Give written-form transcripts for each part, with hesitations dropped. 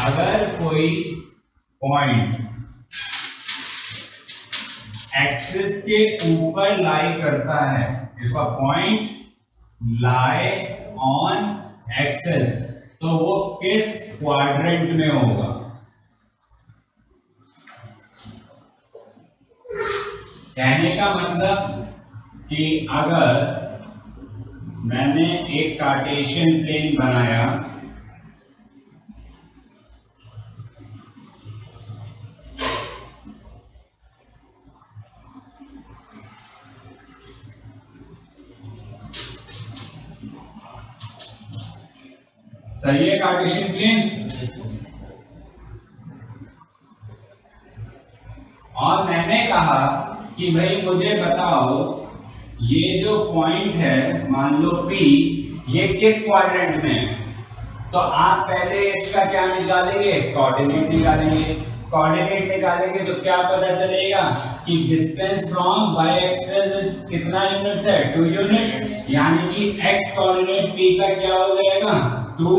अगर कोई point axis के ऊपर लाई करता है, if a point lie on axis, तो वो किस क्वाड्रेंट में होगा? कहने का मतलब कि अगर मैंने एक कार्टेशियन प्लेन बनाया, सही है कार्टेशियन प्लेन, और मैंने कहा कि भाई मुझे बताओ ये जो पॉइंट है मान लो P, ये किस क्वाड्रेंट में है? तो आप पहले इसका क्या निकालेंगे? कोऑर्डिनेट निकालेंगे। कोऑर्डिनेट निकालेंगे तो क्या पता चलेगा कि डिस्टेंस फ्रॉम y एक्सिस कितना यूनिट्स है? 2 यूनिट, यानी कि x कोऑर्डिनेट P का क्या हो जाएगा? 2,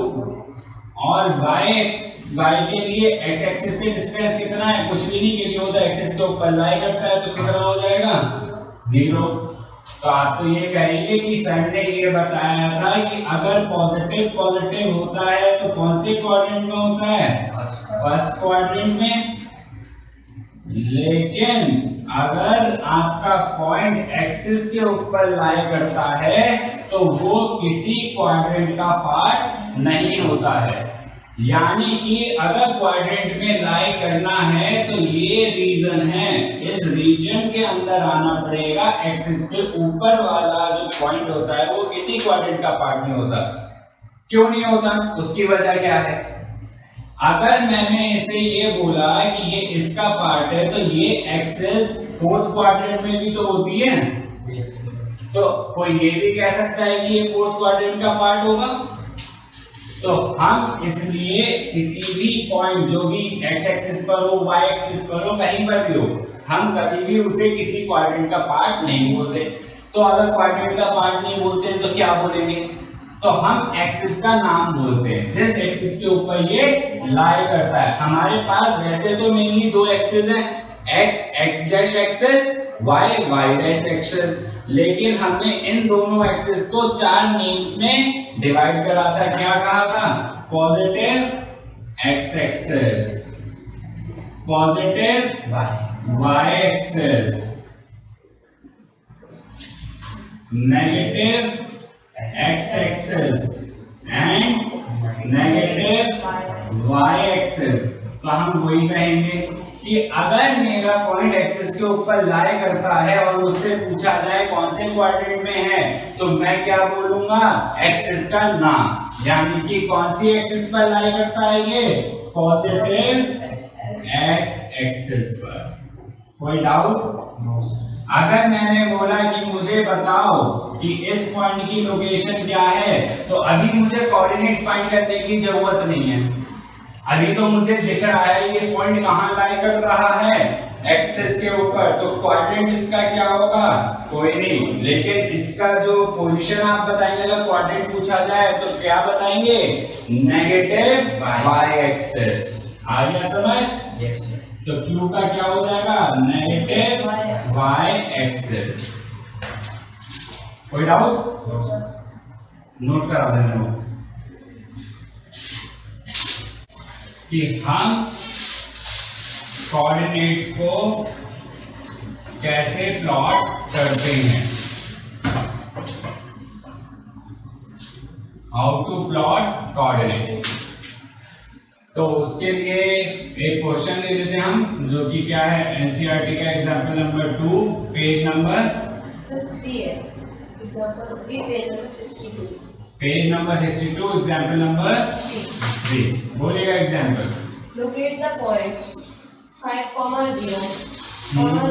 और y के लिए x एक्सिस से डिस्टेंस कितना है? कुछ भी नहीं, क्योंकि वो तो एक्सिस के ऊपर लाई करता है, तो कितना हो जाएगा? 0। तो आप तो ये कहेंगे कि सर ने ये बताया था कि अगर पॉजिटिव पॉजिटिव होता है तो कौन से क्वाड्रेंट में होता है? फर्स्ट क्वाड्रेंट में। लेकिन अगर आपका पॉइंट एक्सिस के ऊपर लाई करता है तो वो किसी क्वाड्रेंट का पार्ट नहीं होता है। यानी कि अगर क्वाड्रेंट में लाई करना है तो ये रीजन है, इस रीजन के अंदर आना पड़ेगा। एक्सिस के ऊपर वाला जो पॉइंट होता है वो किसी क्वाड्रेंट का पार्ट नहीं होता। क्यों नहीं होता? उसकी वजह क्या है? अगर मैंने इसे ये बोला कि ये इसका पार्ट है तो ये एक्सिस फोर्थ क्वाड्रेंट में भी तो होती है, तो कोई ये भी कह सकता है कि ये फोर्थ क्वाड्रेंट का पार्ट होगा। तो हम इसलिए किसी भी पॉइंट जो भी x एक्सिस पर हो, y एक्सिस पर हो, कहीं पर भी हो, हम कभी भी उसे किसी क्वाड्रेंट का पार्ट नहीं बोलते। तो अगर क्वाड्रेंट का पार्ट नहीं बोलते हैं तो क्या बोलेंगे? तो हम एक्सिस का नाम बोलते हैं जिस एक्सिस के ऊपर ये लाई करता है। हमारे पास वैसे तो मेनली 2 एक्सिस हैं, x dash axis, y dash axis, लेकिन हमने इन दोनों एक्सिस को 4 नेम्स में डिवाइड करा था। क्या कहा था? Positive x axis, positive y axis, negative x axis and negative y axis. तो हम वही कहेंगे कि अगर मेरा पॉइंट एक्सिस के ऊपर लाई करता है और मुझसे पूछा जाए कौन से क्वाड्रेंट में है, तो मैं क्या बोलूंगा? एक्सिस का नाम। यानी कि कौन सी एक्सिस पर लाई करता है ये? पॉजिटिव x एक्सिस पर। कोई डाउट? अगर मैंने बोला कि मुझे बताओ कि इस पॉइंट की लोकेशन क्या है, तो अभी मुझे कोऑर्डिनेट्स फाइंड करने की जरूरत नहीं है। अभी तो मुझे दिख रहा है ये पॉइंट कहां लाई कर रहा है? एक्सिस के ऊपर। तो क्वाड्रेंट इसका क्या होगा? कोई नहीं, लेकिन इसका जो पोजीशन आप बताएंगे, अगर क्वाड्रेंट पूछा जाए तो क्या बताएंगे? Negative y axis. आ गया समझ? Yes sir. तो Q का क्या हो जाएगा? Negative y axis. कोई डाउट? नोट करा देना कि हम कोऑर्डिनेट्स को कैसे प्लॉट करते हैं। How to plot coordinates. तो उसके लिए एक क्वेश्चन ले लेते हैं हम, जो कि क्या है? एनसीईआरटी का एग्जांपल नंबर 2, पेज नंबर 3 है। Example 3 page number 62। Page number 62, example number 3। बोलिएगा एग्जांपल। लोकेट द पॉइंट्स 5, 0,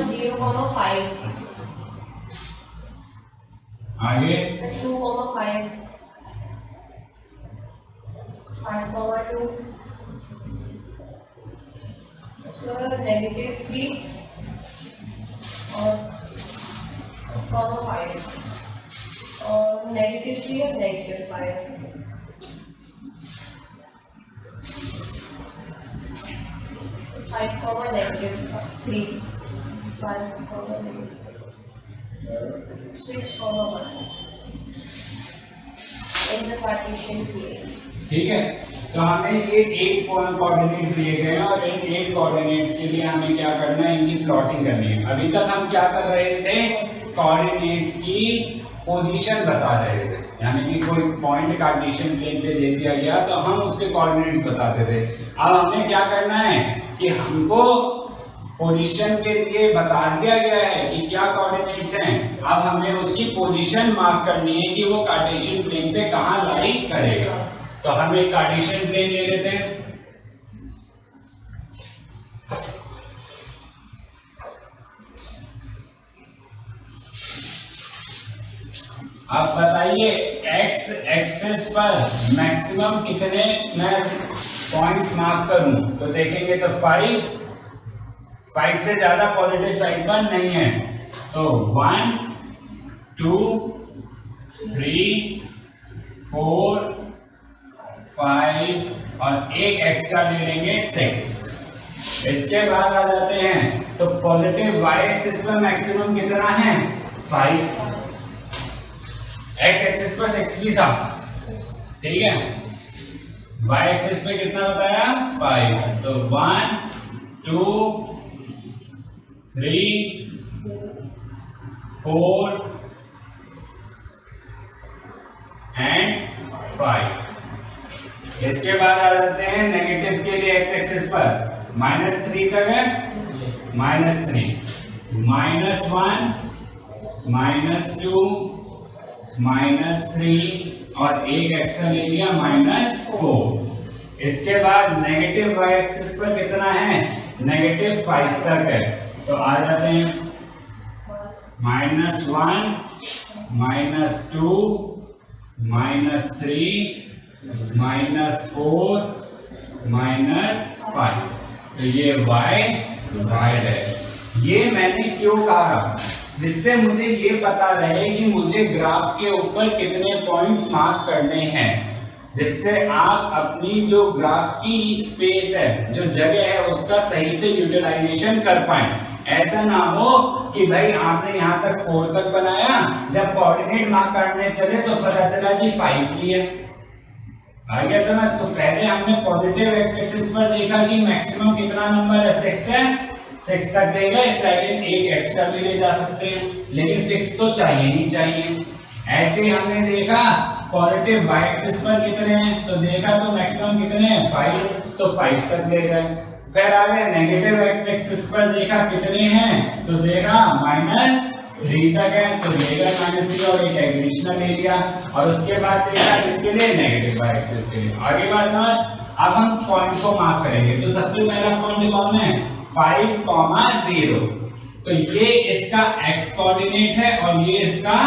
0, 5, आगे 2, 5, 5, 2, सर -3 और -5 और -3 और -5। 5, -3, 5, 6, 1 in the Cartesian plane. ठीक है, तो हमें ये 8 कोऑर्डिनेट्स दिए गए हैं और इन 8 कोऑर्डिनेट्स के लिए हमें क्या करना है, इनकी प्लॉटिंग करनी है। अभी तक हम क्या कर रहे थे, कोऑर्डिनेट्स की पोजीशन बता रहे थे, यानी कि कोई पॉइंट कार्टेशियन प्लेन पे दे दिया गया तो हम उसके कोऑर्डिनेट्स बताते थे। अब हमें क्या करना है कि हमको पोजीशन के लिए बता दिया गया है कि क्या कोऑर्डिनेट्स हैं, अब हमें उसकी पोजीशन मार्क करनी है कि वो कार्टेशियन प्लेन पे कहां लाई करेगा। तो हम एक कार्टेशियन प्लेन ले लेते हैं। अब बताइए एक्स एक्सिस पर मैक्सिमम कितने मैं पॉइंट्स मार्क करूं, तो देखेंगे तो 5 से ज्यादा पॉजिटिव साइड पर नहीं है, तो 1 2 3 4 5 और एक एक्स्ट्रा ले लेंगे 6। इसके बाद आ जाते हैं तो पॉजिटिव वाई एक्सिस पर मैक्सिमम कितना है 5, एक्स एक्सिस पर 6 भी था, ठीक है, वाई एक्सिस पे कितना बताया 5, तो 1 2 3 4 एंड 5। इसके बाद आ जाते हैं नेगेटिव के लिए एक्स एक्सिस पर -3 तक है, -3 -1 -2 -3 और एक एक्स्ट्रा ले लिया -4। इसके बाद नेगेटिव वाई एक्सिस पर कितना है, -5 तक है, तो आ जाते हैं -1 -2 -3 -4 -5। तो ये y है। ये मैंने क्यों कहा, जिससे मुझे ये पता रहे कि मुझे ग्राफ के ऊपर कितने पॉइंट्स मार्क करने हैं, जिससे आप अपनी जो ग्राफ की स्पेस है, जो जगह है, उसका सही से यूटिलाइजेशन कर पाएं। ऐसा ना हो कि भाई आपने यहाँ तक 4 तक बनाया, जब कोऑर्डिनेट मार्क करने चले तो पता चला कि 5 ही है। आ गया समझ? तो पहले हमने पॉजिटिव एक्स एक्सिस पर देखा कि मैक्सिमम कितना नंबर है 6 है, 6 तक देगा, सेकंड एक एक्स्ट्रा भी ले जा सकते हैं, लेकिन 6 तो चाहिए ही चाहिए। ऐसे ही हमने देखा पॉजिटिव वाई एक्सिस पर कितने हैं, तो देखा तो मैक्सिमम कितने हैं 5, तो 5 तक ले गए। फिर आगे नेगेटिव एक्स एक्सिस पर देखा कितने हैं, तो देखा -3 तक है, तो लेगा -3 और एक एडिशनल ले लिया, और उसके बाद देखा इसके लिए नेगेटिव वाई एक्सिस के लिए। आगे बात समझ। अब हम पॉइंट को मार्क करेंगे, तो सबसे पहला पॉइंट कौन है 5,0। तो ये इसका x कोऑर्डिनेट है और ये इसका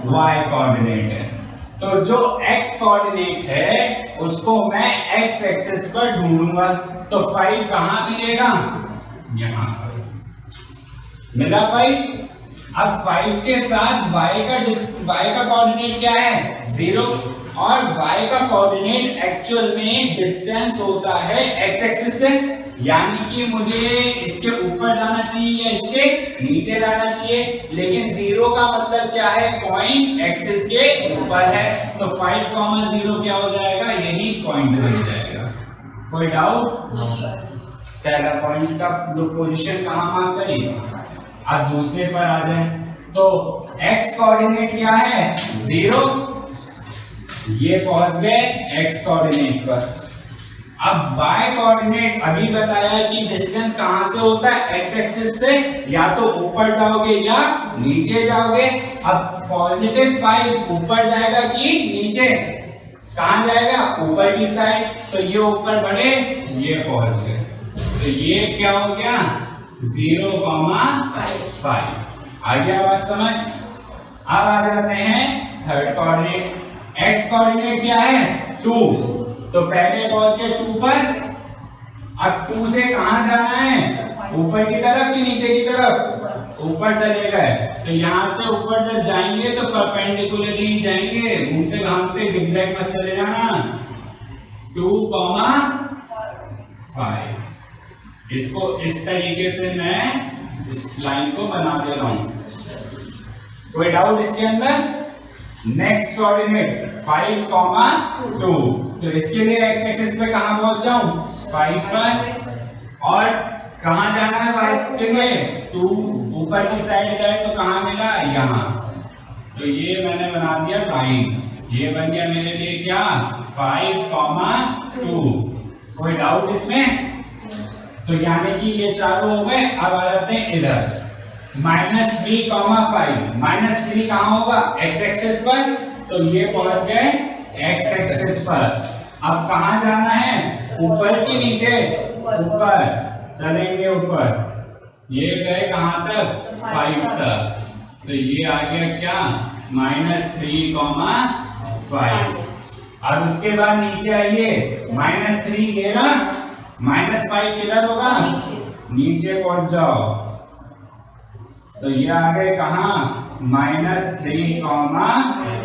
y कोऑर्डिनेट है। तो जो x कोऑर्डिनेट है उसको मैं x एक्सिस पर ढूंढूंगा, तो 5 कहां मिलेगा, यहां पर मिला 5। अब 5 के साथ y का कोऑर्डिनेट क्या है 0, और y का कोऑर्डिनेट एक्चुअल में डिस्टेंस होता है x एक्सिस से, यानी कि मुझे इसके ऊपर जाना चाहिए या इसके नीचे जाना चाहिए, लेकिन 0 का मतलब क्या है, पॉइंट एक्सिस के ऊपर है, तो 5,0 क्या हो जाएगा, यही पॉइंट बन जाएगा। कोई डाउट? पहला पॉइंट का पोजीशन कहां मार्क करी। अब दूसरे पर आ जाए, तो x कोऑर्डिनेट क्या है 0, ये पहुंच गए x कोऑर्डिनेट पर। अब y कोऑर्डिनेट अभी बताया है कि डिस्टेंस कहां से होता है, x एक्सिस से, या तो ऊपर जाओगे या नीचे जाओगे। अब +5 ऊपर जाएगा कि नीचे, कहां जाएगा, ऊपर की साइड, तो ये ऊपर बढ़े, ये पहुंच गए, तो ये क्या हो गया 0,5। आ गया बात समझ। अब आ जाते हैं थर्ड कोऑर्डिनेट, x कोऑर्डिनेट क्या है 2, तो पहले पहुंचे 2 पर, अब 2 से कहां जाना है, ऊपर की तरफ कि नीचे की तरफ, ऊपर चले गए, तो यहां से ऊपर जब जाएंगे तो परपेंडिकुलरली जाएंगे, घूमते घामते जिगजैग मत चले जाना। 2,5 इसको इस तरीके से मैं इस लाइन को बना दे रहा हूं। कोई डाउट इसके अंदर? नेक्स्ट कोऑर्डिनेट 5,2, तो इसके लिए एक्स एक्सिस पे कहां पहुंच जाऊं? 5 पर। और कहां जाना है y के लिए? 2 ऊपर की साइड गए तो कहां मिला? यहां। तो ये मैंने बना दिया लाइन, ये बन गया मेरे लिए क्या? 5,2। कोई डाउट इसमें? तो यानी कि ये चारों हो गए। अब आ जाते हैं इधर -3,5। -3 कहां होगा? x एक्सिस पर, तो ये पहुंच गए x एक्सिस पर। अब कहां जाना है? ऊपर की नीचे? ऊपर चलेंगे ऊपर। ये गए कहां तक? 5 तक। तो ये आ गया क्या? -3,5। अब उसके बाद नीचे आइए, -3 लेना, -5 किधर होगा? नीचे पहुंच जाओ। तो ये आ गए कहां? -3,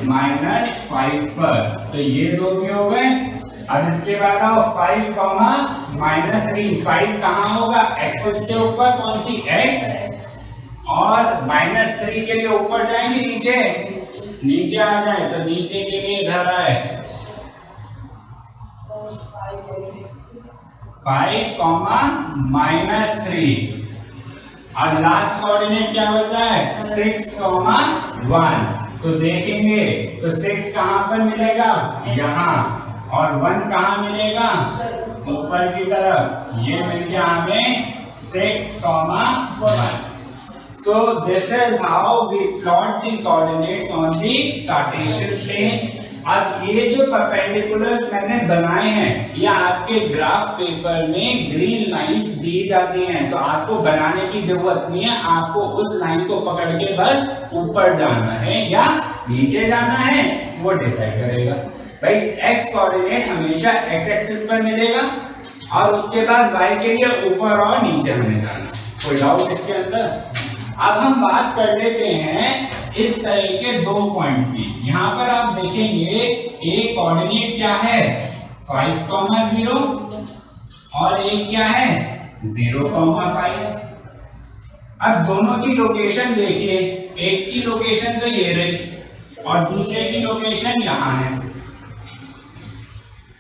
-5 पर। तो ये दो भी हो गए। अब इसके बाद आओ 5, -3। 5 कहां होगा? एक्सिस के ऊपर, कौन सी? x। और -3 के लिए ऊपर जाएंगे, नीचे आ जाए, तो नीचे के लिए इधर आए 5, -3। और लास्ट कोऑर्डिनेट क्या बचा है? 6, 1। तो देखेंगे तो 6 कहां पर मिलेगा? यहाँ। और 1 कहां मिलेगा? ऊपर की तरफ। ये मिल गया हमें 6, 1। So this is how we plot the coordinates on the Cartesian plane. अब ये जो परपेंडिकुलर्स मैंने बनाए हैं, या आपके ग्राफ पेपर में ग्रीन लाइंस दी जाती हैं, तो आपको बनाने की जरूरत नहीं है। आपको उस लाइन को पकड़ के बस ऊपर जाना है या नीचे जाना है, वो डिसाइड करेगा। भाई x कोऑर्डिनेट हमेशा x एक्सिस पर मिलेगा, और उसके बाद y के लिए ऊपर और नीचे हमें जाना। कोई डाउट इसके अंदर? अब हम बात कर लेते हैं इस तरह के 2 पॉइंट्स की। यहां पर आप देखेंगे एक कोऑर्डिनेट क्या है? 5,0 और एक क्या है? 0,5। अब दोनों की लोकेशन देखिए, एक की लोकेशन तो ये रही और दूसरे की लोकेशन यहां है।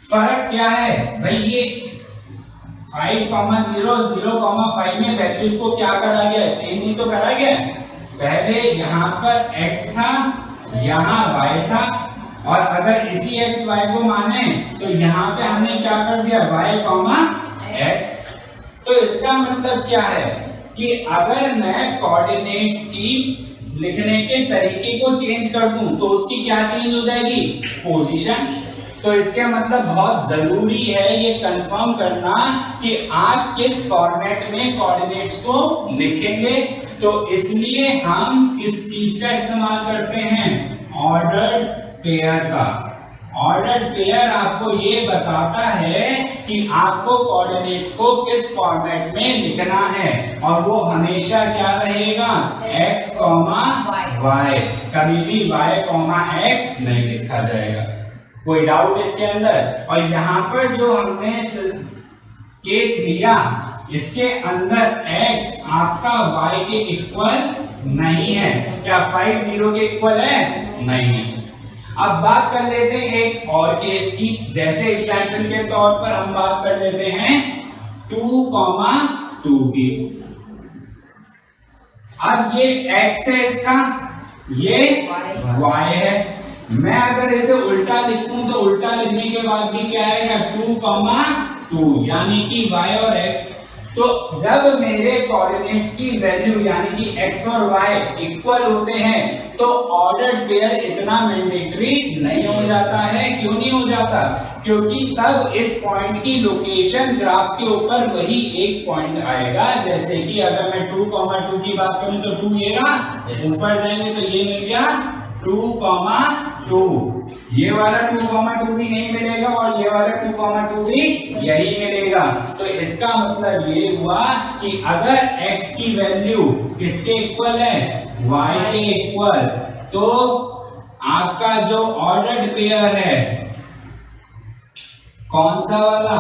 फर्क क्या है भाई? ये 5,0, 0,5 में वैल्यूज को क्या करा गया? चेंज ही तो करा गया। पहले यहाँ पर x था, यहाँ y था, और अगर इसी x y को माने तो यहाँ पे हमने क्या कर दिया? y, x। तो इसका मतलब क्या है कि अगर मैं कोऑर्डिनेट्स की लिखने के तरीके को चेंज कर दूं तो उसकी क्या चेंज हो जाएगी? पोजीशन। तो इसके मतलब बहुत जरूरी है ये कंफर्म करना कि आप किस फॉर्मेट में कोऑर्डिनेट्स को लिखेंगे। तो इसलिए हम इस चीज का इस्तेमाल करते हैं, ऑर्डर्ड पेयर का। ऑर्डर्ड पेयर आपको ये बताता है कि आपको कोऑर्डिनेट्स को किस फॉर्मेट में लिखना है, और वो हमेशा क्या रहेगा? x, y। कभी भी y, x नहीं लिखा जाएगा। कोई डाउट इसके अंदर? और यहाँ पर जो हमने केस लिया, इसके अंदर x आपका y के इक्वल नहीं है। क्या 5, 0 के इक्वल है? नहीं है। अब बात कर लेते हैं एक और केस की। जैसे एग्जांपल के तौर पर हम बात कर लेते हैं 2,2 की। अब ये x है इसका, ये y है। मैं अगर इसे उल्टा लिखूं तो उल्टा लिखने के बाद भी क्या आएगा? 2,2, यानी कि y और x। तो जब मेरे कोऑर्डिनेट्स की वैल्यू यानी कि x और y इक्वल होते हैं तो ऑर्डर्ड पेयर इतना मैंडेटरी नहीं हो जाता है। क्यों नहीं हो जाता? क्योंकि तब इस पॉइंट की लोकेशन ग्राफ के ऊपर वही एक पॉइंट आएगा। जैसे कि अगर मैं 2,2 की बात करूं तो 2 ये रहा, ऊपर जाएंगे तो ये मिल गया 2,2। ये वाला 2,2 भी नहीं मिलेगा और ये वाला 2,2 भी यही मिलेगा। तो इसका मतलब ये हुआ कि अगर x की वैल्यू किसके इक्वल है? y के इक्वल, तो आपका जो ऑर्डर्ड पेयर है कौन सा वाला?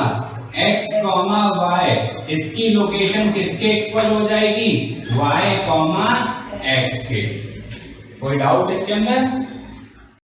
x कॉमा y, इसकी लोकेशन किसके इक्वल हो जाएगी? y कॉमा x के। कोई डाउट इसके अंदर?